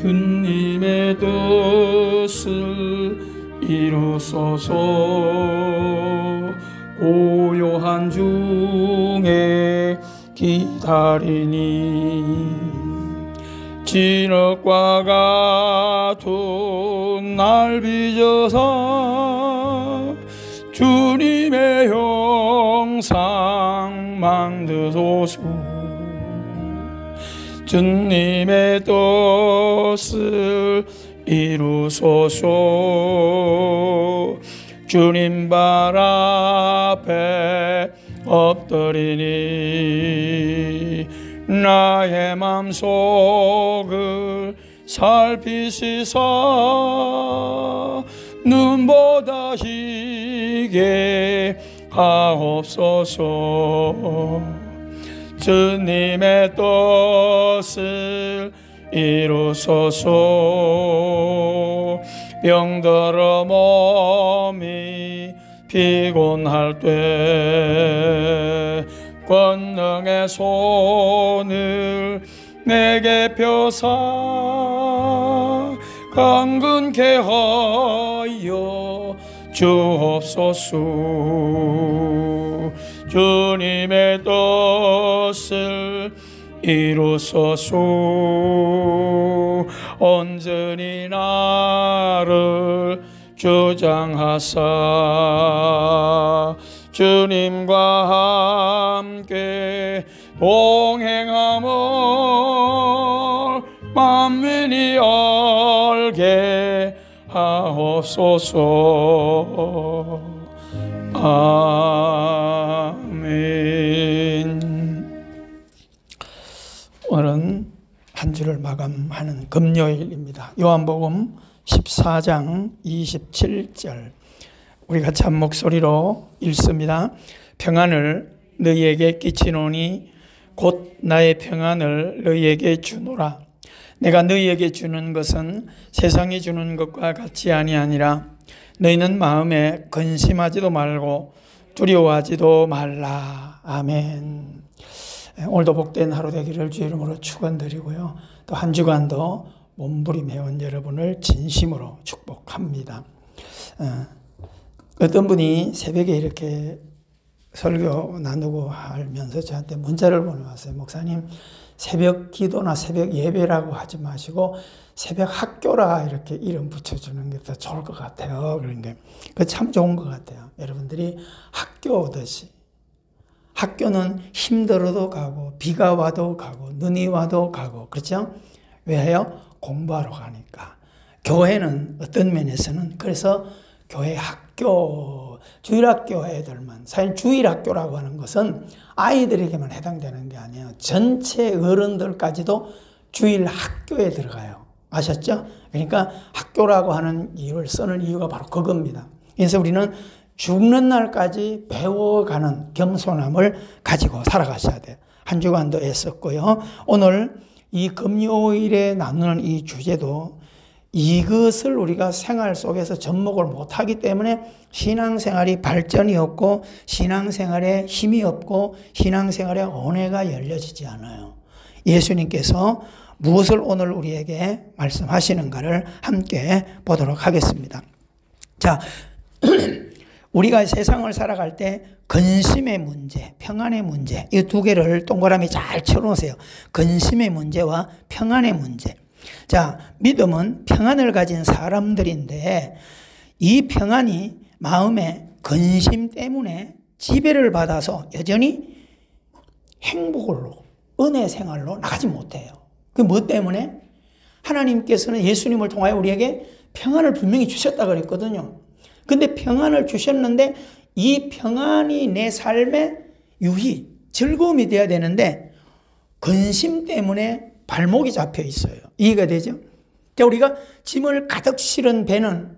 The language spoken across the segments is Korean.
주님의 뜻을 이루소서. 고요한 중에 기다리니 진흙과 같은 날 빚어서 주님의 형상 만드소서. 주님의 뜻을 이루소서. 주님 발 앞에 엎드리니 나의 맘속을 살피시사 눈보다 희게 하옵소서. 주님의 뜻을 이루소서. 병들어 몸이 피곤할 때 권능의 손을 내게 펴사 강건케 하여 주옵소서. 주님의 뜻을 이루소서. 온전히 나를 주장하사 주님과 함께 동행함을 만민이 알게 하옵소서. 아멘. 오늘은 한 주를 마감하는 금요일입니다. 요한복음 14장 27절 우리 같이 한 목소리로 읽습니다. 평안을 너희에게 끼치노니 곧 나의 평안을 너희에게 주노라. 내가 너희에게 주는 것은 세상이 주는 것과 같이 아니하니라. 너희는 마음에 근심하지도 말고 두려워하지도 말라. 아멘. 오늘도 복된 하루 되기를 주의 이름으로 축원드리고요. 또 한 주간도 몸부림해온 여러분을 진심으로 축복합니다. 어떤 분이 새벽에 이렇게 설교 나누고 하면서 저한테 문자를 보내왔어요. 목사님, 새벽 기도나 새벽 예배라고 하지 마시고 새벽 학교라 이렇게 이름 붙여주는 게 더 좋을 것 같아요. 그런 게 참 좋은 것 같아요. 여러분들이 학교 오듯이. 학교는 힘들어도 가고 비가 와도 가고 눈이 와도 가고 그렇죠? 왜요? 공부하러 가니까. 교회는 어떤 면에서는 그래서 교회 학교, 주일학교 애들만, 사실 주일학교라고 하는 것은 아이들에게만 해당되는 게 아니에요. 전체 어른들까지도 주일학교에 들어가요. 아셨죠? 그러니까 학교라고 하는 이유를 쓰는 이유가 바로 그겁니다. 그래서 우리는 죽는 날까지 배워가는 겸손함을 가지고 살아가셔야 돼요. 한 주간도 애썼고요. 오늘 이 금요일에 나누는 이 주제도 이것을 우리가 생활 속에서 접목을 못하기 때문에 신앙생활이 발전이 없고 신앙생활에 힘이 없고 신앙생활에 은혜가 열려지지 않아요. 예수님께서 무엇을 오늘 우리에게 말씀하시는가를 함께 보도록 하겠습니다. 자, 우리가 세상을 살아갈 때 근심의 문제, 평안의 문제, 이 두 개를 동그라미 잘 쳐놓으세요. 근심의 문제와 평안의 문제. 자, 믿음은 평안을 가진 사람들인데 이 평안이 마음의 근심 때문에 지배를 받아서 여전히 행복으로, 은혜 생활로 나가지 못해요. 그게 뭐 때문에? 하나님께서는 예수님을 통하여 우리에게 평안을 분명히 주셨다고 그랬거든요. 근데 평안을 주셨는데 이 평안이 내 삶의 유희, 즐거움이 되어야 되는데 근심 때문에 발목이 잡혀 있어요. 이해가 되죠? 우리가 짐을 가득 실은 배는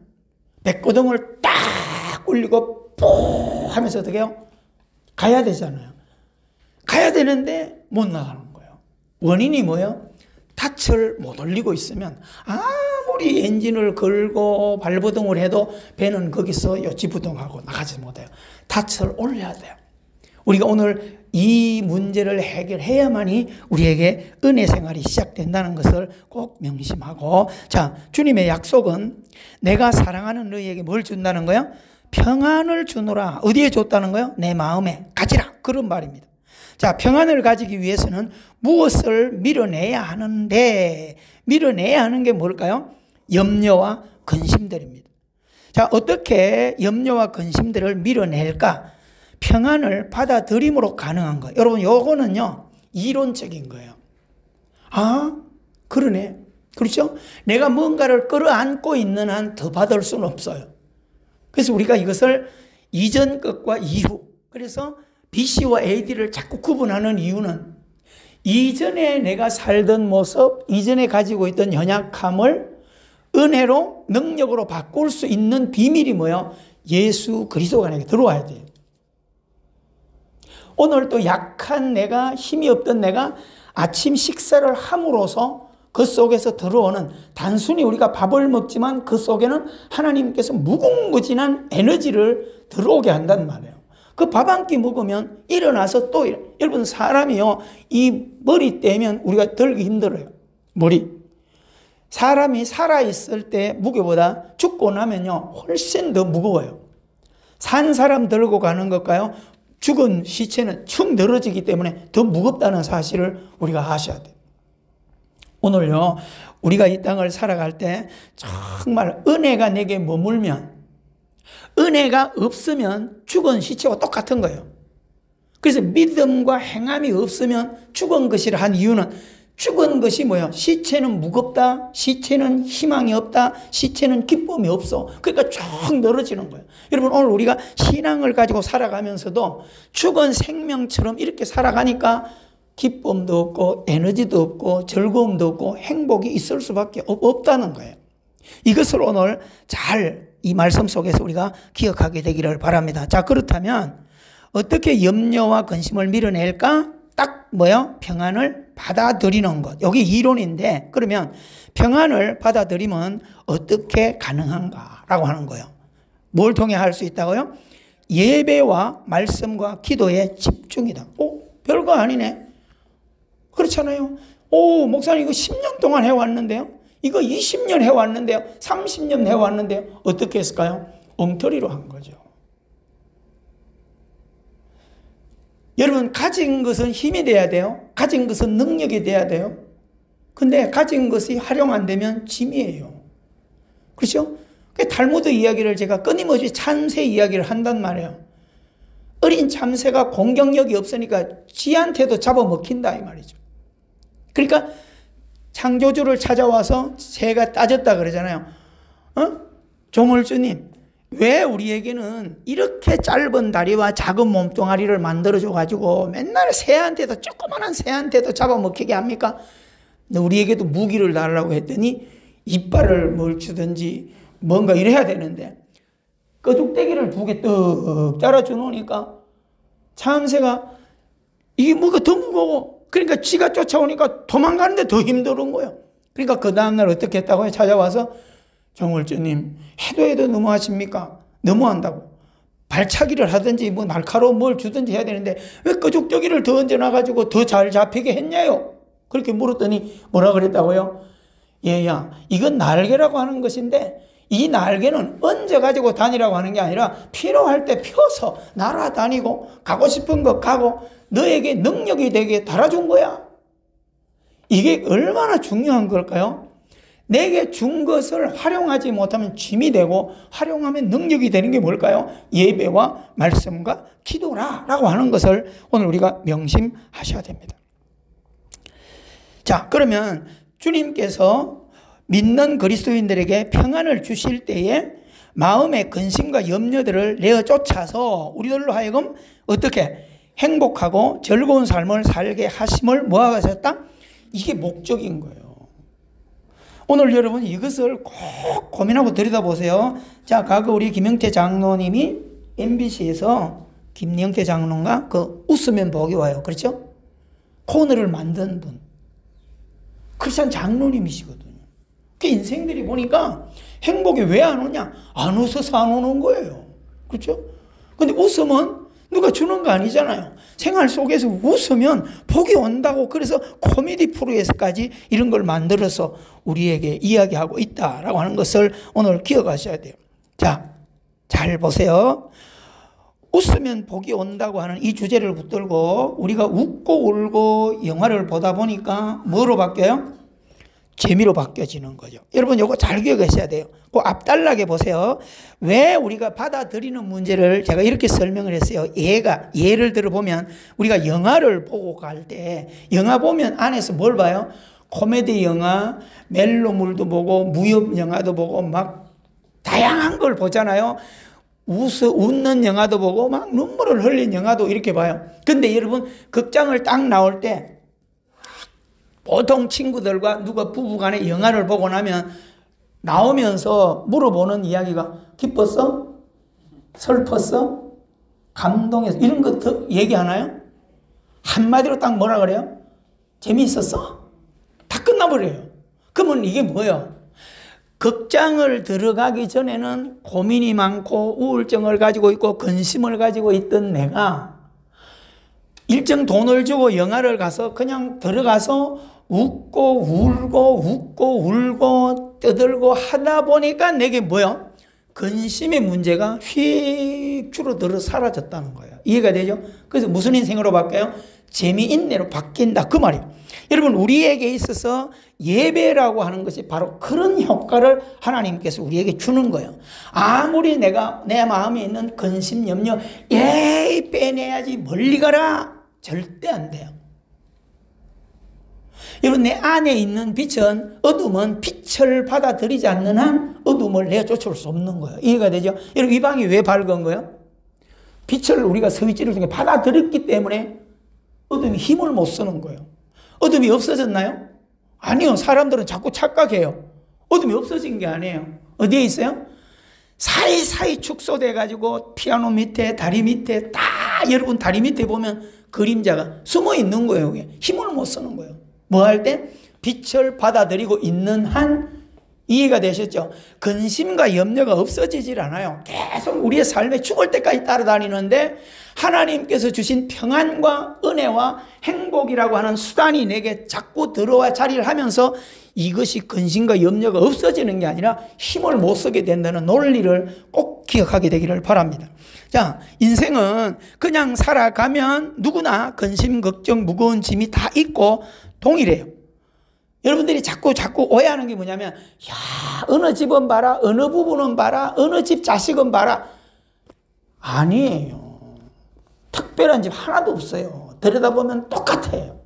배고등을 딱 올리고 뽀 하면서 어떻게 해요? 가야 되잖아요. 가야 되는데 못 나가는 거예요. 원인이 뭐예요? 닻을 못 올리고 있으면 아무리 엔진을 걸고 발버둥을 해도 배는 거기서 여지부동하고 나가지 못해요. 닻을 올려야 돼요. 우리가 오늘 이 문제를 해결해야만이 우리에게 은혜 생활이 시작된다는 것을 꼭 명심하고, 자, 주님의 약속은 내가 사랑하는 너희에게 뭘 준다는 거예요? 평안을 주노라. 어디에 줬다는 거예요? 내 마음에 가지라. 그런 말입니다. 자, 평안을 가지기 위해서는 무엇을 밀어내야 하는데, 밀어내야 하는 게 뭘까요? 염려와 근심들입니다. 자, 어떻게 염려와 근심들을 밀어낼까? 평안을 받아들임으로 가능한 거예요. 여러분, 요거는요, 이론적인 거예요. 아, 그러네. 그렇죠? 내가 뭔가를 끌어안고 있는 한 더 받을 수는 없어요. 그래서 우리가 이것을 이전 것과 이후, 그래서 BC와 AD를 자꾸 구분하는 이유는 이전에 내가 살던 모습, 이전에 가지고 있던 연약함을 은혜로, 능력으로 바꿀 수 있는 비밀이 뭐예요? 예수 그리스도가 내게 들어와야 돼요. 오늘 또 약한 내가, 힘이 없던 내가 아침 식사를 함으로써 그 속에서 들어오는, 단순히 우리가 밥을 먹지만 그 속에는 하나님께서 무궁무진한 에너지를 들어오게 한단 말이에요. 그 밥 한 끼 먹으면 일어나서 또 여러분, 사람이요, 이 머리 떼면 우리가 들기 힘들어요. 머리. 사람이 살아있을 때 무게보다 죽고 나면요, 훨씬 더 무거워요. 산 사람 들고 가는 것과요, 죽은 시체는 축 늘어지기 때문에 더 무겁다는 사실을 우리가 아셔야 돼요. 오늘요, 우리가 이 땅을 살아갈 때 정말 은혜가 내게 머물면, 은혜가 없으면 죽은 시체와 똑같은 거예요. 그래서 믿음과 행함이 없으면 죽은 것이라 한 이유는, 죽은 것이 뭐예요? 시체는 무겁다, 시체는 희망이 없다, 시체는 기쁨이 없어. 그러니까 쭉 늘어지는 거예요. 여러분, 오늘 우리가 신앙을 가지고 살아가면서도 죽은 생명처럼 이렇게 살아가니까 기쁨도 없고 에너지도 없고 즐거움도 없고 행복이 있을 수밖에 없다는 거예요. 이것을 오늘 잘 이 말씀 속에서 우리가 기억하게 되기를 바랍니다. 자, 그렇다면 어떻게 염려와 근심을 밀어낼까? 딱 뭐요? 평안을 받아들이는 것. 여기 이론인데, 그러면 평안을 받아들이면 어떻게 가능한가라고 하는 거예요. 뭘 통해 할 수 있다고요? 예배와 말씀과 기도에 집중이다. 별거 아니네. 그렇잖아요. 목사님 이거 10년 동안 해왔는데요. 이거 20년 해왔는데요. 30년 해왔는데요. 어떻게 했을까요? 엉터리로 한 거죠. 여러분, 가진 것은 힘이 돼야 돼요. 가진 것은 능력이 돼야 돼요. 근데 가진 것이 활용 안 되면 짐이에요. 그렇죠? 탈무드 이야기를 제가 끊임없이 참새 이야기를 한단 말이에요. 어린 참새가 공격력이 없으니까 쥐한테도 잡아먹힌다 이 말이죠. 그러니까 창조주를 찾아와서 새가 따졌다 그러잖아요. 조물주님, 왜 우리에게는 이렇게 짧은 다리와 작은 몸뚱아리를 만들어줘가지고 맨날 새한테도, 조그만한 새한테도 잡아먹히게 합니까? 우리에게도 무기를 달라고 했더니 이빨을 뭘 주든지 뭔가 이래야 되는데, 끄둑대기를 2개 떡 잘라줘 놓으니까 참새가 이게 뭐가 더 무거워. 그러니까 쥐가 쫓아오니까 도망가는데 더 힘든 거예요. 그러니까 그 다음날 어떻게 했다고요? 찾아와서 정월주님, 해도 너무하십니까? 너무한다고. 발차기를 하든지 뭐 날카로운 뭘 주든지 해야 되는데 왜 끄죽저기를 더 얹어놔가지고 더 잘 잡히게 했냐요? 그렇게 물었더니 뭐라 그랬다고요? 얘야, 이건 날개라고 하는 것인데 이 날개는 얹어가지고 다니라고 하는 게 아니라 필요할 때 펴서 날아다니고 가고 싶은 거 가고 너에게 능력이 되게 달아준 거야. 이게 얼마나 중요한 걸까요? 내게 준 것을 활용하지 못하면 짐이 되고 활용하면 능력이 되는 게 뭘까요? 예배와 말씀과 기도라라고 하는 것을 오늘 우리가 명심하셔야 됩니다. 자, 그러면 주님께서 믿는 그리스도인들에게 평안을 주실 때에 마음의 근심과 염려들을 내어 쫓아서 우리들로 하여금 어떻게 행복하고 즐거운 삶을 살게 하심을 뭐하셨다? 이게 목적인 거예요. 오늘 여러분 이것을 꼭 고민하고 들여다보세요. 자, 과거 우리 김영태 장로님이 MBC에서 김영태 장로가 그 웃으면 복이 와요. 그렇죠? 코너를 만든 분. 크리스찬 장로님이시거든요. 그 인생들이 보니까 행복이 왜 안 오냐? 안 웃어서 안 오는 거예요. 그렇죠? 근데 웃으면 누가 주는 거 아니잖아요. 생활 속에서 웃으면 복이 온다고, 그래서 코미디 프로에서까지 이런 걸 만들어서 우리에게 이야기하고 있다라고 하는 것을 오늘 기억하셔야 돼요. 자, 잘 보세요. 웃으면 복이 온다고 하는 이 주제를 붙들고 우리가 웃고 울고 영화를 보다 보니까 뭐로 바뀌어요? 재미로 바뀌어지는 거죠. 여러분 이거 잘 기억하셔야 돼요. 그 앞단락에 보세요. 왜 우리가 받아들이는 문제를 제가 이렇게 설명을 했어요. 예를 들어보면 우리가 영화를 보고 갈 때 영화 보면 안에서 뭘 봐요? 코미디 영화, 멜로물도 보고 무협 영화도 보고 막 다양한 걸 보잖아요. 웃는 영화도 보고 막 눈물을 흘린 영화도 이렇게 봐요. 근데 여러분 극장을 딱 나올 때 보통 친구들과 누가 부부간에 영화를 보고 나면 나오면서 물어보는 이야기가 기뻤어? 슬펐어? 감동했어? 이런 거 얘기하나요? 한마디로 딱 뭐라 그래요? 재미있었어? 다 끝나버려요. 그러면 이게 뭐예요? 극장을 들어가기 전에는 고민이 많고 우울증을 가지고 있고 근심을 가지고 있던 내가 일정 돈을 주고 영화를 가서 그냥 들어가서 웃고 울고 떠들고 하다 보니까 내게 뭐요? 근심의 문제가 휙 줄어들어 사라졌다는 거예요. 이해가 되죠? 그래서 무슨 인생으로 바뀌어요? 재미있네로 바뀐다, 그 말이에요. 여러분 우리에게 있어서 예배라고 하는 것이 바로 그런 효과를 하나님께서 우리에게 주는 거예요. 아무리 내가 내 마음에 있는 근심 염려 에이 빼내야지 멀리 가라, 절대 안 돼요. 여러분 내 안에 있는 빛은, 어둠은 빛을 받아들이지 않는 한 어둠을 내가 쫓아올 수 없는 거예요. 이해가 되죠? 여러분 이 방이 왜 밝은 거예요? 빛을 우리가 스위치를 통해 받아들였기 때문에 어둠이 힘을 못 쓰는 거예요. 어둠이 없어졌나요? 아니요. 사람들은 자꾸 착각해요. 어둠이 없어진 게 아니에요. 어디에 있어요? 사이사이 축소돼 가지고 피아노 밑에 다리 밑에 다, 여러분 다리 밑에 보면 그림자가 숨어 있는 거예요. 힘을 못 쓰는 거예요. 뭐 할 때? 빛을 받아들이고 있는 한, 이해가 되셨죠? 근심과 염려가 없어지질 않아요. 계속 우리의 삶에 죽을 때까지 따라다니는데 하나님께서 주신 평안과 은혜와 행복이라고 하는 수단이 내게 자꾸 들어와 자리를 하면서 이것이 근심과 염려가 없어지는 게 아니라 힘을 못 쓰게 된다는 논리를 꼭 기억하게 되기를 바랍니다. 자, 인생은 그냥 살아가면 누구나 근심, 걱정, 무거운 짐이 다 있고 동일해요. 여러분들이 자꾸 오해하는 게 뭐냐면, 야, 어느 집은 봐라, 어느 부부는 봐라, 어느 집 자식은 봐라. 아니에요. 특별한 집 하나도 없어요. 들여다보면 똑같아요.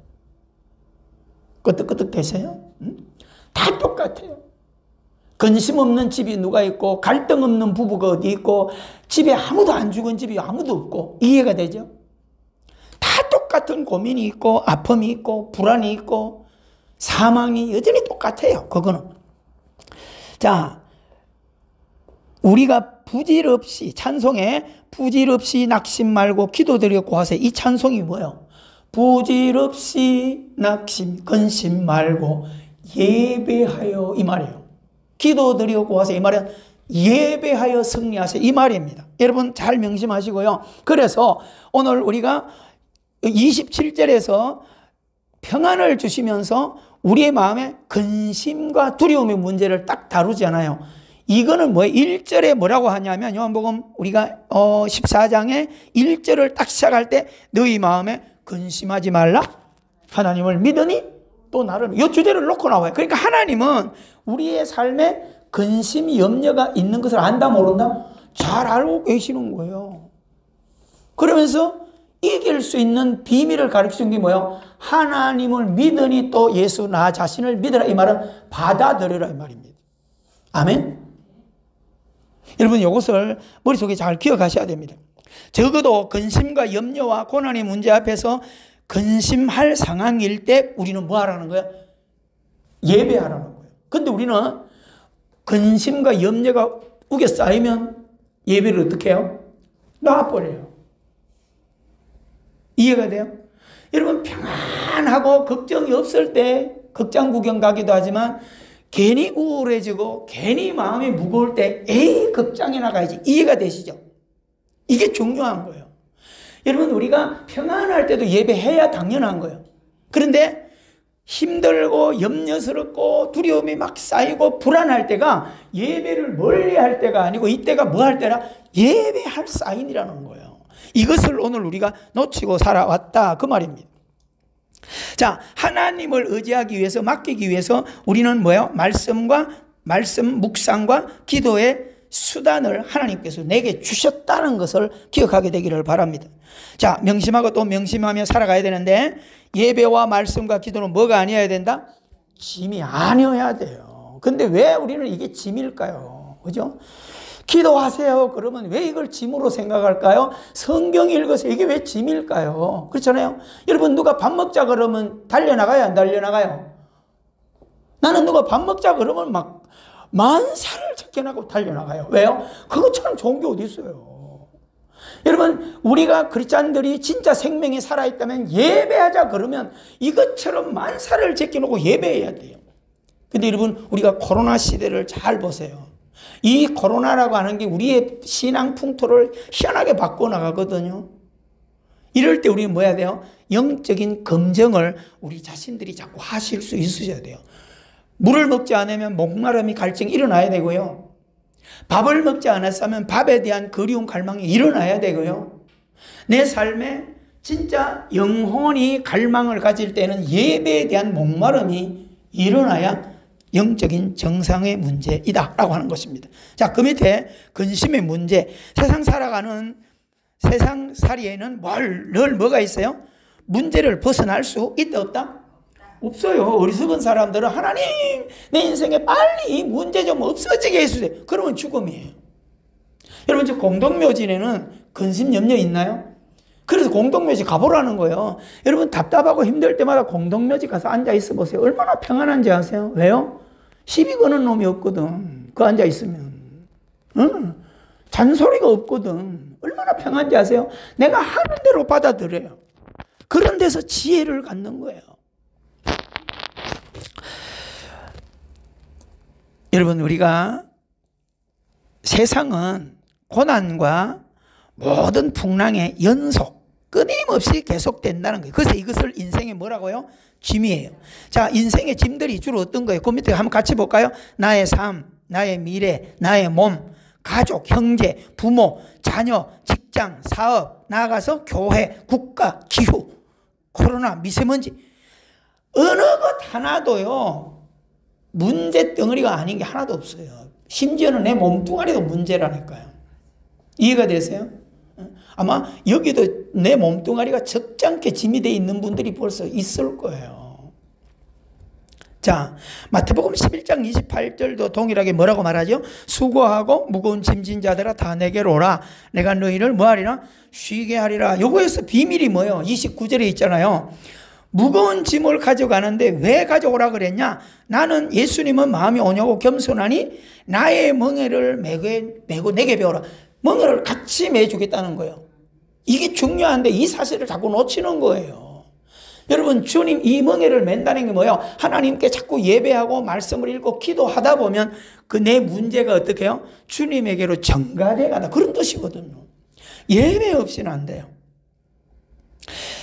끄떡끄떡 되세요? 응? 다 똑같아요. 근심 없는 집이 누가 있고, 갈등 없는 부부가 어디 있고, 집에 아무도 안 죽은 집이 아무도 없고, 이해가 되죠? 다 똑같은 고민이 있고, 아픔이 있고, 불안이 있고, 사망이 여전히 똑같아요. 그거는. 자, 우리가 부질없이, 찬송에 부질없이 낙심 말고 기도드려 구하세요. 이 찬송이 뭐예요? 부질없이 낙심, 근심 말고 예배하여, 이 말이에요. 기도드려 구하세요. 이 말은 예배하여 승리하세요. 이 말입니다. 여러분 잘 명심하시고요. 그래서 오늘 우리가 27절에서 평안을 주시면서 우리의 마음에 근심과 두려움의 문제를 딱 다루잖아요. 이거는 뭐예요? 1절에 뭐라고 하냐면 요한복음 우리가 14장에 1절을 딱 시작할 때 너희 마음에 근심하지 말라. 하나님을 믿으니 또 나를, 이 주제를 놓고 나와요. 그러니까 하나님은 우리의 삶에 근심, 염려가 있는 것을 안다 모른다? 잘 알고 계시는 거예요. 그러면서 이길 수 있는 비밀을 가르치는 게 뭐예요? 하나님을 믿으니 또 예수 나 자신을 믿으라. 이 말은 받아들여라 이 말입니다. 아멘. 여러분 이것을 머릿속에 잘 기억하셔야 됩니다. 적어도 근심과 염려와 고난의 문제 앞에서 근심할 상황일 때 우리는 뭐 하라는 거예요? 예배하라는 거예요. 근데 우리는 근심과 염려가 우겨 쌓이면 예배를 어떻게 해요? 놔버려요. 이해가 돼요? 여러분 평안하고 걱정이 없을 때 극장 구경 가기도 하지만 괜히 우울해지고 괜히 마음이 무거울 때 에이 극장에 나가야지. 이해가 되시죠? 이게 중요한 거예요. 여러분, 우리가 평안할 때도 예배해야 당연한 거예요. 그런데 힘들고 염려스럽고 두려움이 막 쌓이고 불안할 때가 예배를 멀리 할 때가 아니고, 이때가 뭐 할 때라? 예배할 사인이라는 거예요. 이것을 오늘 우리가 놓치고 살아왔다, 그 말입니다. 자, 하나님을 의지하기 위해서, 맡기기 위해서 우리는 뭐예요? 말씀 묵상과 기도의 수단을 하나님께서 내게 주셨다는 것을 기억하게 되기를 바랍니다. 자, 명심하고 또 명심하며 살아가야 되는데, 예배와 말씀과 기도는 뭐가 아니어야 된다? 짐이 아니어야 돼요. 근데 왜 우리는 이게 짐일까요? 그죠? 기도하세요. 그러면 왜 이걸 짐으로 생각할까요? 성경 읽어서 이게 왜 짐일까요? 그렇잖아요. 여러분, 누가 밥 먹자 그러면 달려나가요, 안 달려나가요? 나는 누가 밥 먹자 그러면 막 만사를 제껴나고 달려나가요. 왜요? 그것처럼 좋은 게 어디 있어요? 여러분, 우리가 크리스찬들이 진짜 생명이 살아있다면 예배하자 그러면 이것처럼 만사를 제껴놓고 예배해야 돼요. 근데 여러분, 우리가 코로나 시대를 잘 보세요. 이 코로나라고 하는 게 우리의 신앙 풍토를 희한하게 바꿔나가거든요. 이럴 때 우리는 뭐 해야 돼요? 영적인 검증을 우리 자신들이 자꾸 하실 수 있으셔야 돼요. 물을 먹지 않으면 목마름이 갈증이 일어나야 되고요. 밥을 먹지 않았으면 밥에 대한 그리움 갈망이 일어나야 되고요. 내 삶에 진짜 영혼이 갈망을 가질 때는 예배에 대한 목마름이 일어나야 영적인 정상의 문제이다 라고 하는 것입니다. 자, 그 밑에 근심의 문제. 세상살이에는 늘 뭐가 있어요? 문제를 벗어날 수 있다 없다? 없어요. 어리석은 사람들은 하나님, 내 인생에 빨리 이 문제 좀 없어지게 해주세요. 그러면 죽음이에요. 여러분, 저 공동묘지에는 근심 염려 있나요? 그래서 공동묘지 가보라는 거예요. 여러분, 답답하고 힘들 때마다 공동묘지 가서 앉아 있어 보세요. 얼마나 평안한지 아세요? 왜요? 시비 거는 놈이 없거든. 그 앉아 있으면. 잔소리가 없거든. 얼마나 평안한지 아세요? 내가 하는 대로 받아들여요. 그런 데서 지혜를 갖는 거예요. 여러분, 우리가 세상은 고난과 모든 풍랑의 연속, 끊임없이 계속된다는 거예요. 그래서 이것을 인생의 뭐라고요? 짐이에요. 자, 인생의 짐들이 주로 어떤 거예요? 그 밑에 한번 같이 볼까요? 나의 삶, 나의 미래, 나의 몸, 가족, 형제, 부모, 자녀, 직장, 사업, 나아가서 교회, 국가, 기후, 코로나, 미세먼지, 어느 것 하나도요 문제 덩어리가 아닌 게 하나도 없어요. 심지어는 내 몸뚱아리도 문제라니까요. 이해가 되세요? 아마 여기도 내 몸뚱아리가 적잖게 짐이 되어 있는 분들이 벌써 있을 거예요. 자, 마태복음 11장 28절도 동일하게 뭐라고 말하죠? 수고하고 무거운 짐진 자들아 다 내게로 오라. 내가 너희를 뭐하리라? 쉬게 하리라. 요거에서 비밀이 뭐예요? 29절에 있잖아요. 무거운 짐을 가져가는데 왜 가져오라 그랬냐? 나는 예수님은 마음이 온유하고 겸손하니 나의 멍에를 메고 내게 배우라. 멍에를 같이 매주겠다는 거예요. 이게 중요한데 이 사실을 자꾸 놓치는 거예요. 여러분, 주님 이 멍에를 맨다는 게 뭐예요? 하나님께 자꾸 예배하고 말씀을 읽고 기도하다 보면 그 내 문제가 어떻게 해요? 주님에게로 전가돼 가다, 그런 뜻이거든요. 예배 없이는 안 돼요.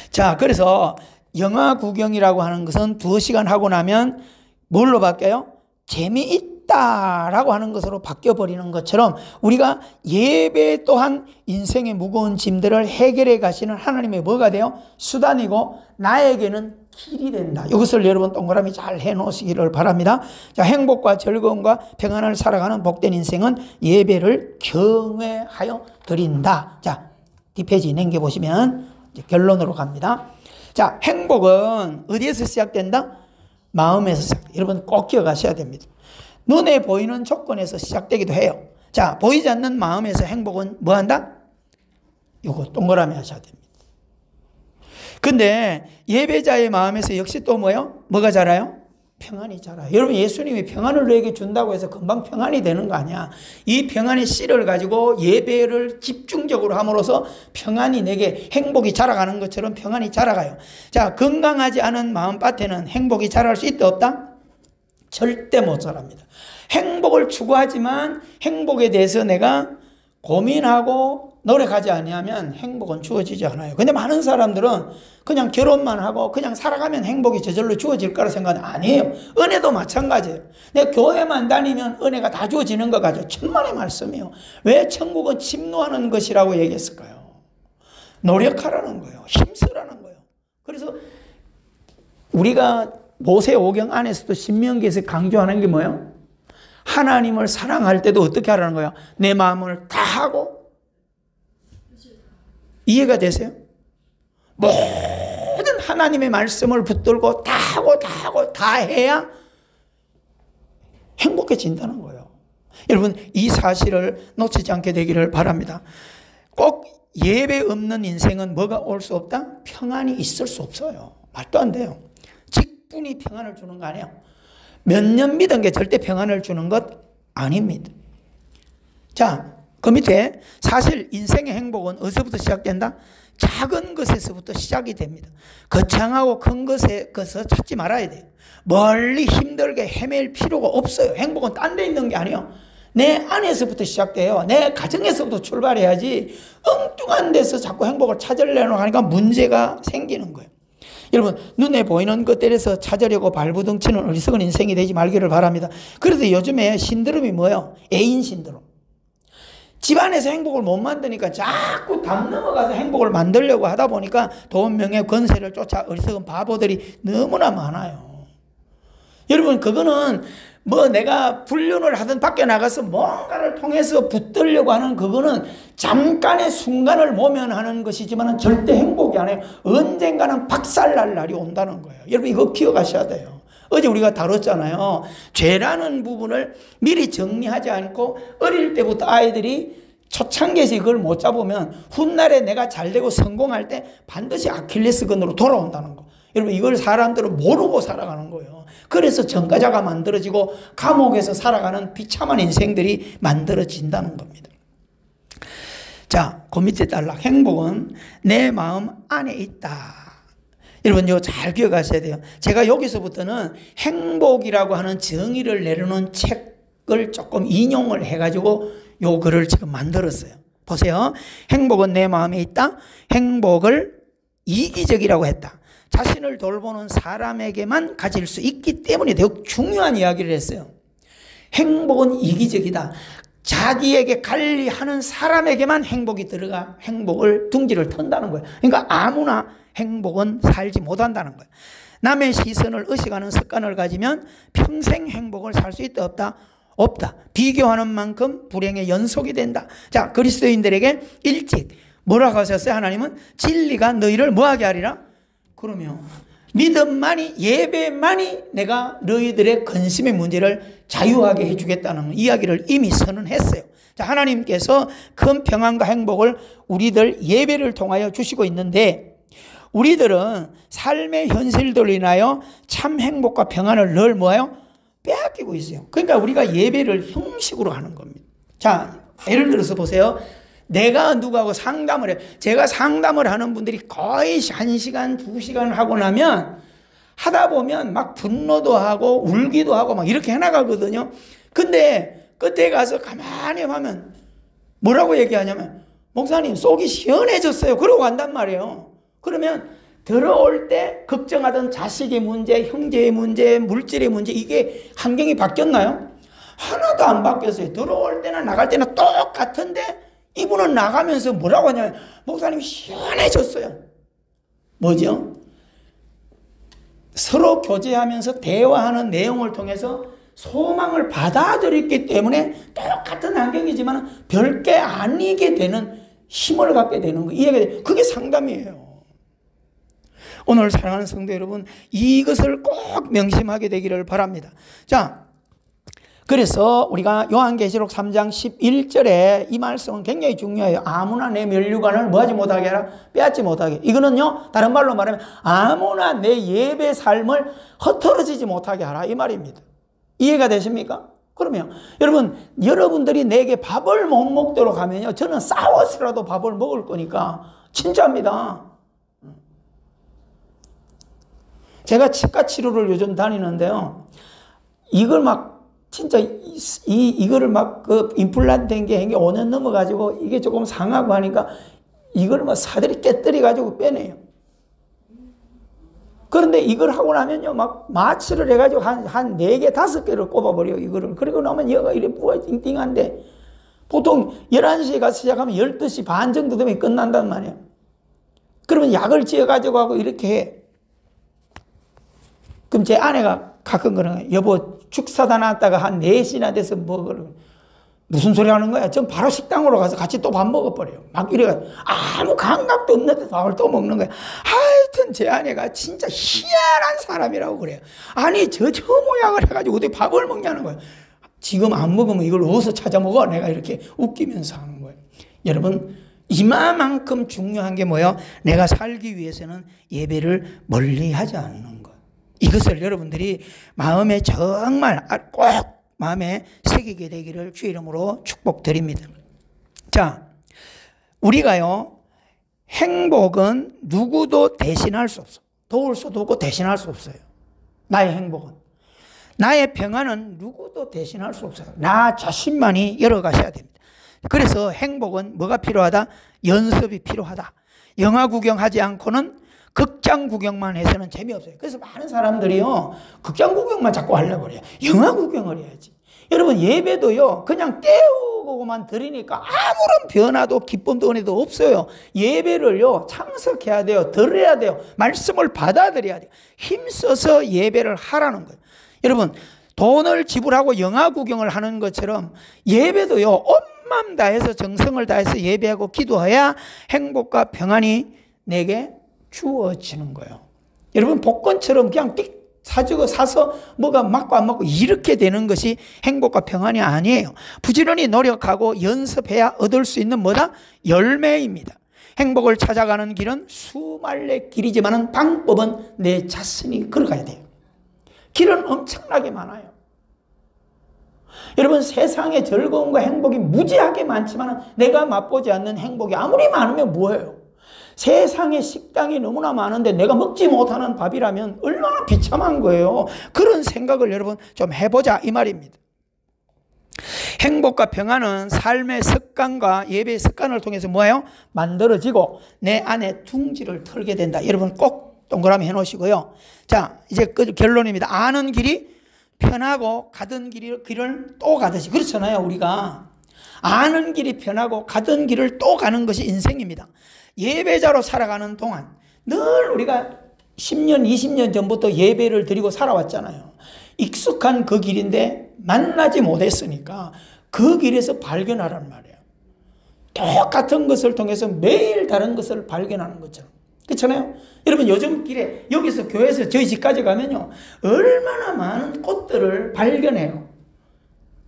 자, 그래서 영화 구경이라고 하는 것은 2시간 하고 나면 뭘로 바뀌어요? 재미있다라고 하는 것으로 바뀌어버리는 것처럼 우리가 예배 또한 인생의 무거운 짐들을 해결해 가시는 하나님의 뭐가 돼요? 수단이고 나에게는 길이 된다. 이것을 여러분 동그라미 잘 해놓으시기를 바랍니다. 자, 행복과 즐거움과 평안을 살아가는 복된 인생은 예배를 경외하여 드린다. 자, 뒷페이지 넘겨보시면 이제 결론으로 갑니다. 자, 행복은 어디에서 시작된다? 마음에서 시작된다. 여러분 꼭 기억하셔야 됩니다. 눈에 보이는 조건에서 시작되기도 해요. 자, 보이지 않는 마음에서 행복은 뭐 한다? 이거 동그라미 하셔야 됩니다. 근데 예배자의 마음에서 역시 또 뭐요? 뭐가 자라요? 평안이 자라요. 여러분, 예수님이 평안을 너에게 준다고 해서 금방 평안이 되는 거 아니야. 이 평안의 씨를 가지고 예배를 집중적으로 함으로써 평안이 내게 행복이 자라가는 것처럼 평안이 자라가요. 자, 건강하지 않은 마음밭에는 행복이 자랄 수 있다 없다? 절대 못 자랍니다. 행복을 추구하지만 행복에 대해서 내가 고민하고 노력하지 아니하면 행복은 주어지지 않아요. 근데 많은 사람들은 그냥 결혼만 하고 그냥 살아가면 행복이 저절로 주어질 거라 생각은 아니에요. 은혜도 마찬가지예요. 내가 교회만 다니면 은혜가 다 주어지는 것 같아요. 천만의 말씀이에요. 왜 천국은 침노하는 것이라고 얘기했을까요? 노력하라는 거예요. 힘쓰라는 거예요. 그래서 우리가 모세오경 안에서도 신명기에서 강조하는 게 뭐예요? 하나님을 사랑할 때도 어떻게 하라는 거예요? 내 마음을 다하고. 이해가 되세요? 모든 하나님의 말씀을 붙들고 다 해야 행복해진다는 거예요. 여러분, 이 사실을 놓치지 않게 되기를 바랍니다. 꼭 예배 없는 인생은 뭐가 올 수 없다? 평안이 있을 수 없어요. 말도 안 돼요. 직분이 평안을 주는 거 아니에요. 몇 년 믿은 게 절대 평안을 주는 것 아닙니다. 자, 그 밑에 사실 인생의 행복은 어디서부터 시작된다? 작은 것에서부터 시작이 됩니다. 거창하고 큰 것에서 찾지 말아야 돼요. 멀리 힘들게 헤맬 필요가 없어요. 행복은 딴 데 있는 게 아니에요. 내 안에서부터 시작돼요. 내 가정에서부터 출발해야지 엉뚱한 데서 자꾸 행복을 찾으려고 하니까 문제가 생기는 거예요. 여러분, 눈에 보이는 것들에서 찾으려고 발부둥치는 어리석은 인생이 되지 말기를 바랍니다. 그래도 요즘에 신드롬이 뭐예요? 애인 신드롬. 집안에서 행복을 못 만드니까 자꾸 담 넘어가서 행복을 만들려고 하다 보니까 돈, 명예, 권세를 쫓아 어리석은 바보들이 너무나 많아요. 여러분, 그거는 뭐 내가 불륜을 하든 밖에 나가서 뭔가를 통해서 붙들려고 하는 그거는 잠깐의 순간을 모면하는 것이지만 절대 행복이 아니에요. 언젠가는 박살날 날이 온다는 거예요. 여러분, 이거 기억하셔야 돼요. 어제 우리가 다뤘잖아요. 죄라는 부분을 미리 정리하지 않고 어릴 때부터 아이들이 초창기에서 이걸 못 잡으면 훗날에 내가 잘되고 성공할 때 반드시 아킬레스건으로 돌아온다는 거. 여러분, 이걸 사람들은 모르고 살아가는 거예요. 그래서 전과자가 만들어지고 감옥에서 살아가는 비참한 인생들이 만들어진다는 겁니다. 자, 그 밑에 딸락. 행복은 내 마음 안에 있다. 여러분, 이거 잘 기억하셔야 돼요. 제가 여기서부터는 행복이라고 하는 정의를 내려놓은 책을 조금 인용을 해가지고 요 글을 지금 만들었어요. 보세요. 행복은 내 마음에 있다. 행복을 이기적이라고 했다. 자신을 돌보는 사람에게만 가질 수 있기 때문에 더욱 중요한 이야기를 했어요. 행복은 이기적이다. 자기에게 관리하는 사람에게만 행복이 들어가 행복을 둥지를 턴다는 거예요. 그러니까 아무나 행복은 살지 못한다는 거예요. 남의 시선을 의식하는 습관을 가지면 평생 행복을 살 수 있다 없다? 없다. 비교하는 만큼 불행의 연속이 된다. 자, 그리스도인들에게 일찍 뭐라고 하셨어요? 하나님은 진리가 너희를 뭐하게 하리라? 그러면 믿음만이, 예배만이 내가 너희들의 근심의 문제를 자유하게 해주겠다는 이야기를 이미 선언했어요. 자, 하나님께서 큰 평안과 행복을 우리들 예배를 통하여 주시고 있는데 우리들은 삶의 현실들로 인하여 참 행복과 평안을 늘 뭐예요? 빼앗기고 있어요. 그러니까 우리가 예배를 형식으로 하는 겁니다. 자, 예를 들어서 보세요. 내가 누구하고 상담을 해. 제가 상담을 하는 분들이 거의 1시간, 2시간 하고 나면 하다 보면 막 분노도 하고 울기도 하고 막 이렇게 해나가거든요. 근데 끝에 가서 가만히 하면 뭐라고 얘기하냐면 목사님 속이 시원해졌어요. 그러고 간단 말이에요. 그러면 들어올 때 걱정하던 자식의 문제, 형제의 문제, 물질의 문제 이게 환경이 바뀌었나요? 하나도 안 바뀌었어요. 들어올 때나 나갈 때나 똑같은데 이분은 나가면서 뭐라고 하냐면 목사님이 시원해졌어요. 뭐죠? 서로 교제하면서 대화하는 내용을 통해서 소망을 받아들였기 때문에 똑같은 환경이지만 별게 아니게 되는 힘을 갖게 되는 거. 이해가 그게 상담이에요. 오늘 사랑하는 성도 여러분, 이것을 꼭 명심하게 되기를 바랍니다. 자, 그래서 우리가 요한계시록 3장 11절에 이 말씀은 굉장히 중요해요. 아무나 내 면류관을 뭐하지 못하게 하라? 빼앗지 못하게. 이거는요, 다른 말로 말하면 아무나 내 예배 삶을 흩어지지 못하게 하라 이 말입니다. 이해가 되십니까? 그러면 여러분, 여러분들이 내게 밥을 못 먹도록 하면요, 저는 싸워서라도 밥을 먹을 거니까 진짜입니다. 제가 치과 치료를 요즘 다니는데요, 이걸 막 진짜 이거를 막 그 임플란트 된 게 5년 넘어가지고 이게 조금 상하고 하니까 이걸 막 사들이 깨뜨려 가지고 빼내요. 그런데 이걸 하고 나면요, 막 마취를 해가지고 한 4개, 5개를 꼽아버려요, 이거를. 그리고 나면 얘가 이래 부어 띵띵한데, 보통 11시에 가서 시작하면 12시 반 정도 되면 끝난단 말이에요. 그러면 약을 지어가지고 하고 이렇게 해. 그럼 제 아내가 가끔 그러는 거예요. 여보, 죽 사다 놨다가 한 4시나 돼서 먹으러. 무슨 소리 하는 거야? 전 바로 식당으로 가서 같이 또 밥 먹어버려요. 막 이래가 아무 감각도 없는데 밥을 또 먹는 거야. 하여튼 제 아내가 진짜 희한한 사람이라고 그래요. 아니 저 모양을 해가지고 어떻게 밥을 먹냐는 거예요. 지금 안 먹으면 이걸 어디서 찾아 먹어? 내가 이렇게 웃기면서 하는 거예요. 여러분, 이마만큼 중요한 게 뭐예요? 내가 살기 위해서는 예배를 멀리하지 않는 것. 이것을 여러분들이 마음에 정말 꼭 마음에 새기게 되기를 주의 이름으로 축복드립니다. 자, 우리가요, 행복은 누구도 대신할 수 없어. 도울 수도 없고 대신할 수 없어요. 나의 행복은. 나의 평안은 누구도 대신할 수 없어요. 나 자신만이 열어가셔야 됩니다. 그래서 행복은 뭐가 필요하다? 연습이 필요하다. 영화 구경하지 않고는 극장 구경만 해서는 재미없어요. 그래서 많은 사람들이요, 극장 구경만 자꾸 하려고 그래요. 영화 구경을 해야지. 여러분, 예배도요, 그냥 깨우고만 드리니까 아무런 변화도 기쁨도 은혜도 없어요. 예배를요, 참석해야 돼요. 들어야 돼요. 말씀을 받아들여야 돼요. 힘써서 예배를 하라는 거예요. 여러분, 돈을 지불하고 영화 구경을 하는 것처럼 예배도요, 온 마음 다해서 정성을 다해서 예배하고 기도해야 행복과 평안이 내게 주어지는 거예요. 여러분, 복권처럼 그냥 띡 사서 뭐가 맞고 안 맞고 이렇게 되는 것이 행복과 평안이 아니에요. 부지런히 노력하고 연습해야 얻을 수 있는 뭐다? 열매입니다. 행복을 찾아가는 길은 수말레 길이지만 방법은 내 자신이 걸어가야 돼요. 길은 엄청나게 많아요. 여러분, 세상의 즐거움과 행복이 무지하게 많지만 내가 맛보지 않는 행복이 아무리 많으면 뭐예요? 세상에 식당이 너무나 많은데 내가 먹지 못하는 밥이라면 얼마나 비참한 거예요. 그런 생각을 여러분 좀 해보자 이 말입니다. 행복과 평안은 삶의 습관과 예배의 습관을 통해서 뭐예요? 만들어지고 내 안에 둥지를 털게 된다. 여러분 꼭 동그라미 해놓으시고요. 자, 이제 그 결론입니다. 아는 길이 편하고 가던 길을 또 가듯이. 그렇잖아요, 우리가. 아는 길이 편하고 가던 길을 또 가는 것이 인생입니다. 예배자로 살아가는 동안 늘 우리가 10년, 20년 전부터 예배를 드리고 살아왔잖아요. 익숙한 그 길인데 만나지 못했으니까 그 길에서 발견하란 말이에요. 똑같은 것을 통해서 매일 다른 것을 발견하는 것처럼. 그렇잖아요? 여러분, 요즘 길에 여기서 교회에서 저희 집까지 가면요, 얼마나 많은 꽃들을 발견해요.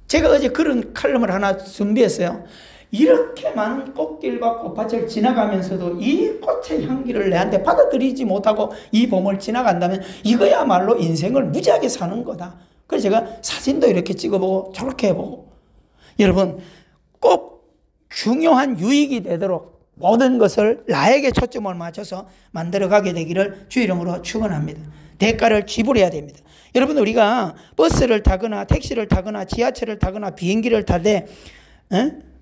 제가 어제 그런 칼럼을 하나 준비했어요. 이렇게 많은 꽃길과 꽃밭을 지나가면서도 이 꽃의 향기를 내한테 받아들이지 못하고 이 봄을 지나간다면 이거야말로 인생을 무지하게 사는 거다. 그래서 제가 사진도 이렇게 찍어보고 저렇게 해보고. 여러분, 꼭 중요한 유익이 되도록 모든 것을 나에게 초점을 맞춰서 만들어가게 되기를 주의 이름으로 축원합니다. 대가를 지불해야 됩니다. 여러분, 우리가 버스를 타거나 택시를 타거나 지하철을 타거나 비행기를 타되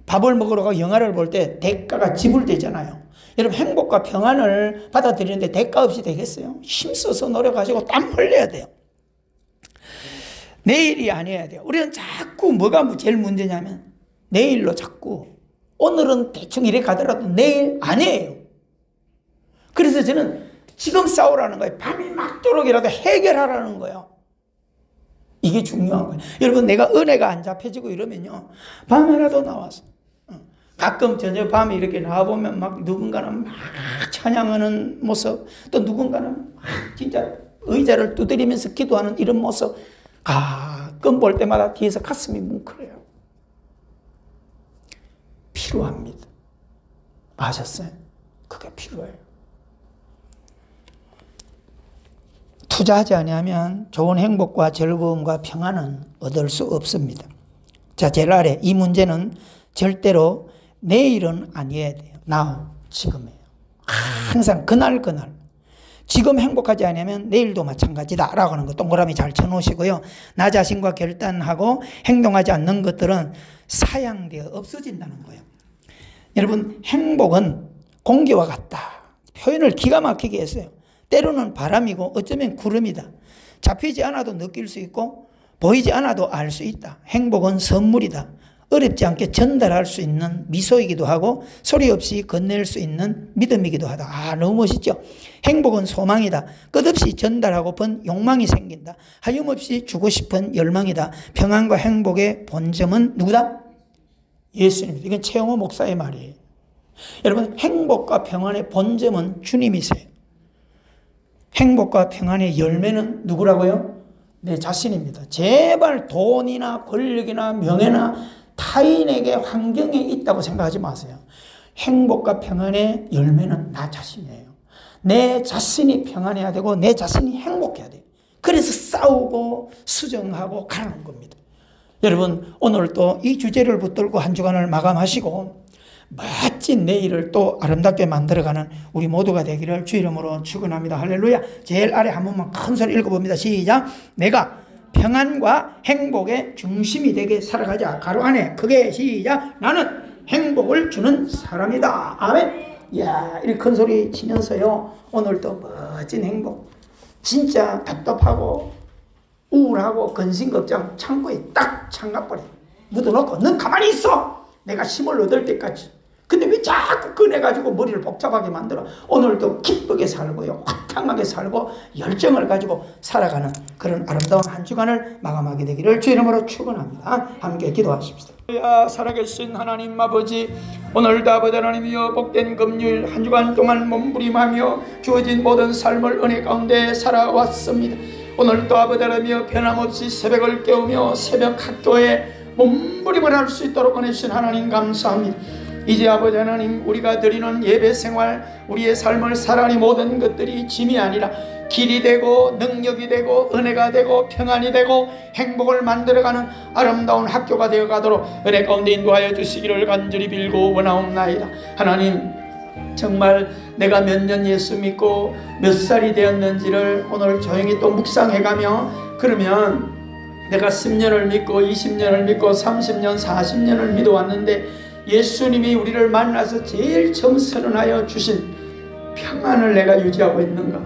밥을 먹으러 가고 영화를 볼 때 대가가 지불되잖아요. 여러분, 행복과 평안을 받아들이는데 대가 없이 되겠어요? 힘써서 노력하시고 땀 흘려야 돼요. 내일이 아니어야 돼요. 우리는 자꾸 뭐가 제일 문제냐면 내일로 자꾸, 오늘은 대충 이래 가더라도 내일 아니에요. 그래서 저는 지금 싸우라는 거예요. 밤이 막도록이라도 해결하라는 거예요. 이게 중요한 거예요. 여러분, 내가 은혜가 안 잡혀지고 이러면요, 밤에라도 나와서 가끔 저녁 밤에 이렇게 나와보면 막 누군가는 막 찬양하는 모습, 또 누군가는 막 진짜 의자를 두드리면서 기도하는 이런 모습 가끔 볼 때마다 뒤에서 가슴이 뭉클해요. 필요합니다. 아셨어요? 그게 필요해요. 투자하지 아니하면 좋은 행복과 즐거움과 평안은 얻을 수 없습니다. 자, 제일 아래 이 문제는 절대로 내일은 아니어야 돼요. now, 지금이에요. 항상 그날 지금 행복하지 않으면 내일도 마찬가지다 라고 하는 거 동그라미 잘 쳐놓으시고요. 나 자신과 결단하고 행동하지 않는 것들은 사양되어 없어진다는 거예요. 여러분, 행복은 공기와 같다. 표현을 기가 막히게 했어요. 때로는 바람이고 어쩌면 구름이다. 잡히지 않아도 느낄 수 있고 보이지 않아도 알 수 있다. 행복은 선물이다. 어렵지 않게 전달할 수 있는 미소이기도 하고 소리 없이 건넬 수 있는 믿음이기도 하다. 아, 너무 멋있죠? 행복은 소망이다. 끝없이 전달하고픈 욕망이 생긴다. 하염없이 주고 싶은 열망이다. 평안과 행복의 본점은 누구다? 예수님입니다. 이건 최영호 목사의 말이에요. 여러분, 행복과 평안의 본점은 주님이세요. 행복과 평안의 열매는 누구라고요? 내 자신입니다. 제발 돈이나 권력이나 명예나 타인에게 환경에 있다고 생각하지 마세요. 행복과 평안의 열매는 나 자신이에요. 내 자신이 평안해야 되고 내 자신이 행복해야 돼요. 그래서 싸우고 수정하고 가라는 겁니다. 여러분, 오늘 또 이 주제를 붙들고 한 주간을 마감하시고 멋진 내일을 또 아름답게 만들어가는 우리 모두가 되기를 주 이름으로 축원합니다. 할렐루야. 제일 아래 한 번만 큰 소리 읽어봅니다. 시작. 내가 평안과 행복의 중심이 되게 살아가자. 가로 안에 크게 시작. 나는 행복을 주는 사람이다. 아멘. 이야, 이렇게 큰 소리 치면서요, 오늘 또 멋진 행복, 진짜 답답하고 우울하고 근심걱정 창고에 딱 창가버려 묻어놓고 넌 가만히 있어. 내가 힘을 얻을 때까지. 근데 왜 자꾸 꺼내가지고 머리를 복잡하게 만들어? 오늘도 기쁘게 살고요, 화창하게 살고 열정을 가지고 살아가는 그런 아름다운 한 주간을 마감하게 되기를 주 이름으로 축원합니다. 함께 기도하십시다. 살아계신 하나님 아버지, 오늘도 아버지 하나님이여 복된 금요일 한 주간 동안 몸부림하며 주어진 모든 삶을 은혜 가운데 살아왔습니다. 오늘도 아버지 하나님이여 변함없이 새벽을 깨우며 새벽 학교에 몸부림을 할 수 있도록 은혜 주신 하나님 감사합니다. 이제 아버지 하나님, 우리가 드리는 예배 생활, 우리의 삶을 살아가는 모든 것들이 짐이 아니라 길이 되고 능력이 되고 은혜가 되고 평안이 되고 행복을 만들어가는 아름다운 학교가 되어가도록 은혜 가운데 인도하여 주시기를 간절히 빌고 원하옵나이다. 하나님, 정말 내가 몇 년 예수 믿고 몇 살이 되었는지를 오늘 조용히 또 묵상해가며, 그러면 내가 10년을 믿고 20년을 믿고 30년 40년을 믿어왔는데 예수님이 우리를 만나서 제일 처음 선언하여 주신 평안을 내가 유지하고 있는가?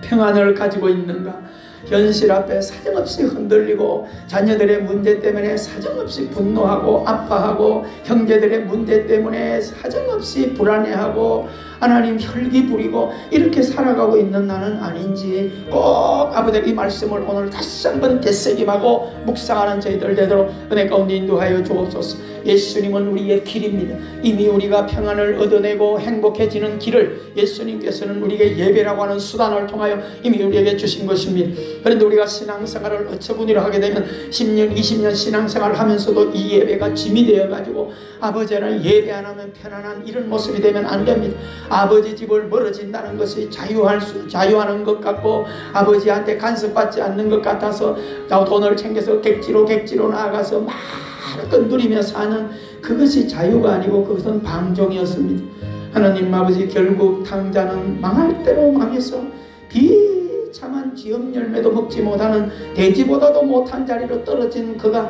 평안을 가지고 있는가? 현실 앞에 사정없이 흔들리고 자녀들의 문제 때문에 사정없이 분노하고 아파하고 형제들의 문제 때문에 사정없이 불안해하고 하나님 혈기 부리고 이렇게 살아가고 있는 나는 아닌지 꼭 아버지 이 말씀을 오늘 다시 한번 되새김하고 묵상하는 저희들 되도록 은혜 가운데 인도하여 주옵소서. 예수님은 우리의 길입니다. 이미 우리가 평안을 얻어내고 행복해지는 길을 예수님께서는 우리에게 예배라고 하는 수단을 통하여 이미 우리에게 주신 것입니다. 그런데 우리가 신앙생활을 어처구니로 하게 되면 10년 20년 신앙생활을 하면서도 이 예배가 짐이 되어가지고 아버지 하나님 예배 안 하면 편안한 이런 모습이 되면 안 됩니다. 아버지 집을 멀어진다는 것이 자유하는 것 같고 아버지한테 간섭받지 않는 것 같아서 돈을 챙겨서 객지로 나아가서 마음껏 누리며 사는 그것이 자유가 아니고 그것은 방종이었습니다. 하나님 아버지, 결국 탕자는 망할 대로 망해서 비참한 지엄 열매도 먹지 못하는 돼지보다도 못한 자리로 떨어진 그가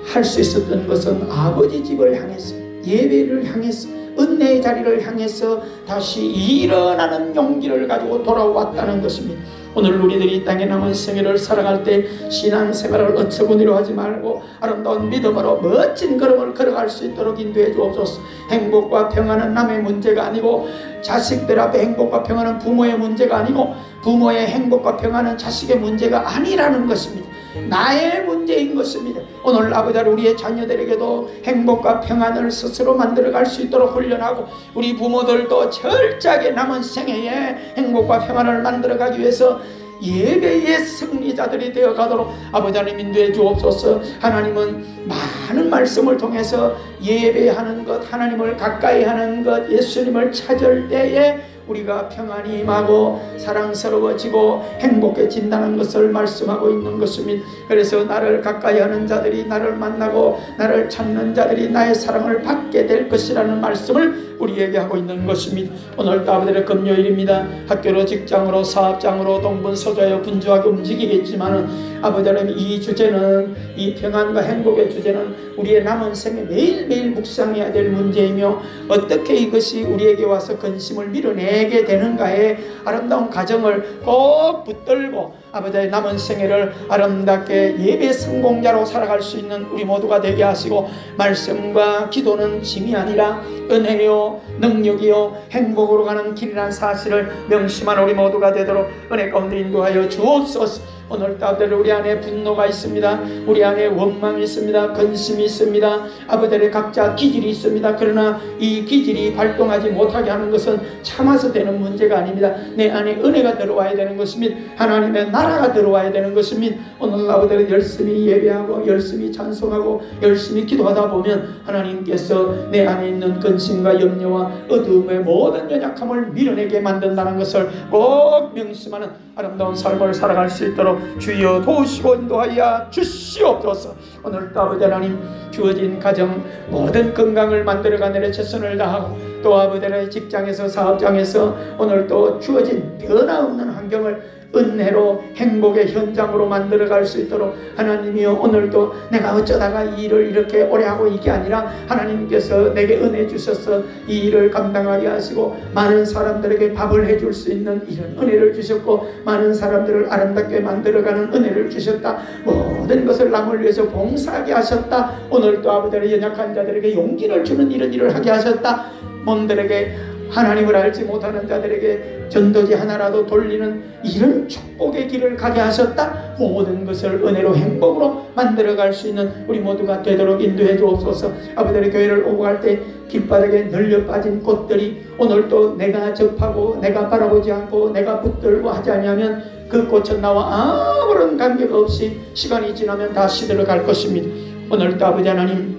할 수 있었던 것은 아버지 집을 향해서 예배를 향해서 은혜의 자리를 향해서 다시 일어나는 용기를 가지고 돌아왔다는 것입니다. 오늘 우리들이 이 땅에 남은 생애를 살아갈 때 신앙생활을 어처구니로 하지 말고 아름다운 믿음으로 멋진 걸음을 걸어갈 수 있도록 인도해 주옵소서. 행복과 평안은 남의 문제가 아니고 자식들 앞에 행복과 평안은 부모의 문제가 아니고 부모의 행복과 평안은 자식의 문제가 아니라는 것입니다. 나의 문제인 것입니다. 오늘 아버지 우리의 자녀들에게도 행복과 평안을 스스로 만들어갈 수 있도록 훈련하고 우리 부모들도 철저하게 남은 생애에 행복과 평안을 만들어가기 위해서 예배의 승리자들이 되어가도록 아버지 하나님 인도해 주옵소서. 하나님은 많은 말씀을 통해서 예배하는 것, 하나님을 가까이 하는 것, 예수님을 찾을 때에 우리가 평안이 임하고 사랑스러워지고 행복해진다는 것을 말씀하고 있는 것입니다. 그래서 나를 가까이 하는 자들이 나를 만나고 나를 찾는 자들이 나의 사랑을 받게 될 것이라는 말씀을 우리에게 하고 있는 것입니다. 오늘도 아버지의 금요일입니다. 학교로 직장으로 사업장으로 동분서주하여 분주하게 움직이겠지만은 아버지 하나님, 이 주제는, 이 평안과 행복의 주제는 우리의 남은 생에 매일매일 묵상해야 될 문제이며 어떻게 이것이 우리에게 와서 근심을 밀어내게 되는가에 아름다운 가정을 꼭 붙들고 아버지의 남은 생애를 아름답게 예배 성공자로 살아갈 수 있는 우리 모두가 되게 하시고, 말씀과 기도는 짐이 아니라 은혜요 능력이요 행복으로 가는 길이라는 사실을 명심한 우리 모두가 되도록 은혜 가운데 인도하여 주옵소서. 오늘도 아버지, 우리 안에 분노가 있습니다. 우리 안에 원망이 있습니다. 근심이 있습니다. 아버지의 각자 기질이 있습니다. 그러나 이 기질이 발동하지 못하게 하는 것은 참아서 되는 문제가 아닙니다. 내 안에 은혜가 들어와야 되는 것입니다. 하나님의 나라가 들어와야 되는 것입니다. 오늘 아버지를 열심히 예배하고 열심히 찬송하고 열심히 기도하다 보면 하나님께서 내 안에 있는 근심과 염려와 어둠의 모든 연약함을 밀어내게 만든다는 것을 꼭 명심하는 아름다운 삶을 살아갈 수 있도록 주여 도우시고 인도하여 주시옵소서. 오늘도 아버지 하나님, 주어진 가정 모든 건강을 만들어가느라 최선을 다하고, 또 아버지의 직장에서 사업장에서 오늘도 주어진 변화없는 환경을 은혜로 행복의 현장으로 만들어갈 수 있도록 하나님이여, 오늘도 내가 어쩌다가 이 일을 이렇게 오래 하고 이게 아니라 하나님께서 내게 은혜 주셔서 이 일을 감당하게 하시고 많은 사람들에게 밥을 해줄 수 있는 이런 은혜를 주셨고 많은 사람들을 아름답게 만들어가는 은혜를 주셨다. 모든 것을 남을 위해서 봉사하게 하셨다. 오늘도 아버지의 연약한 자들에게 용기를 주는 이런 일을 하게 하셨다. 몸들에게 하나님을 알지 못하는 자들에게 전도지 하나라도 돌리는 이런 축복의 길을 가게 하셨다. 모든 것을 은혜로 행복으로 만들어갈 수 있는 우리 모두가 되도록 인도해 주옵소서. 아버지의 교회를 오고 갈 때 길바닥에 널려 빠진 꽃들이 오늘도 내가 접하고 내가 바라보지 않고 내가 붙들고 하지 않으면 그 꽃은 나와 아무런 관계가 없이 시간이 지나면 다 시들어갈 것입니다. 오늘도 아버지 하나님,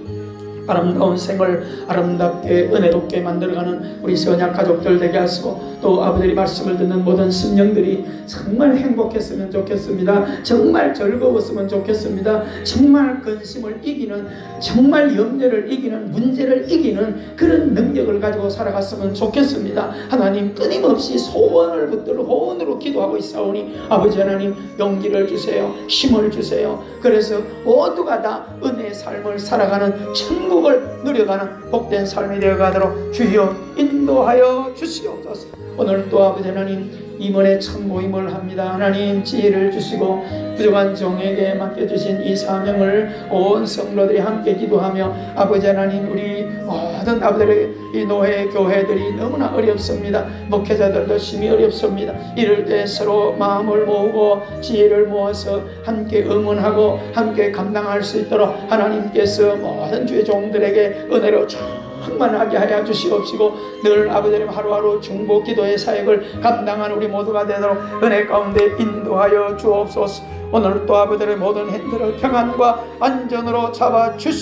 아름다운 생을 아름답게 은혜롭게 만들어가는 우리 선약 가족들 되게 하시고, 또 아버지의 말씀을 듣는 모든 심령들이 정말 행복했으면 좋겠습니다. 정말 즐거웠으면 좋겠습니다. 정말 근심을 이기는, 정말 염려를 이기는, 문제를 이기는 그런 능력을 가지고 살아갔으면 좋겠습니다. 하나님, 끊임없이 소원을 붙들어 호언으로 기도하고 있사오니 아버지 하나님, 용기를 주세요. 힘을 주세요. 그래서 모두가 다 은혜의 삶을 살아가는 천국을 누려가는 복된 삶이 되어가도록 주여 인도하여 주시옵소서. 오늘 또 아버지 하나님, 임원의 첫 모임을 합니다. 하나님, 지혜를 주시고 부족한 종에게 맡겨주신 이 사명을 온 성도들이 함께 기도하며, 아버지 하나님, 우리 모든 아버지의 이 노회 교회들이 너무나 어렵습니다. 목회자들도 심히 어렵습니다. 이럴 때 서로 마음을 모으고 지혜를 모아서 함께 응원하고 함께 감당할 수 있도록 하나님께서 모든 주의 종들에게 은혜로 충만하게 하여 주시옵시고, 늘 아버지님 하루하루 중보 기도의 사역을 감당하는 우리 모두가 되도록 은혜 가운데 인도하여 주옵소서. 오늘 또 아버지의 모든 핸들을 평안과 안전으로 잡아 주시옵소서.